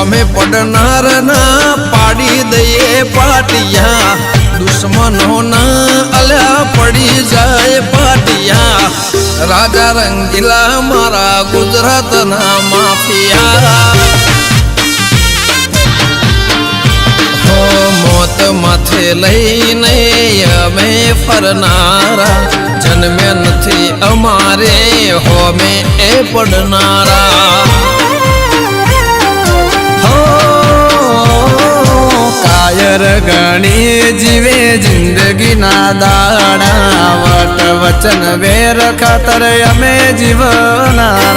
હોમે પડનાર ના પાડી દઈએ પાટિયા દુશ્મનો ના અલ્યા પડી જાય પાટિયા રાજા રંગીલા મારા ગુજરાત ના માફિયા મોત માથે લઈને અમે ફરનારા જન્મે નથી અમારે હોમે એ પડનારા કાયર ગણી જીવે જિંદગી ના દાડા વટ વચન વેર ખાતર અમે જીવનારા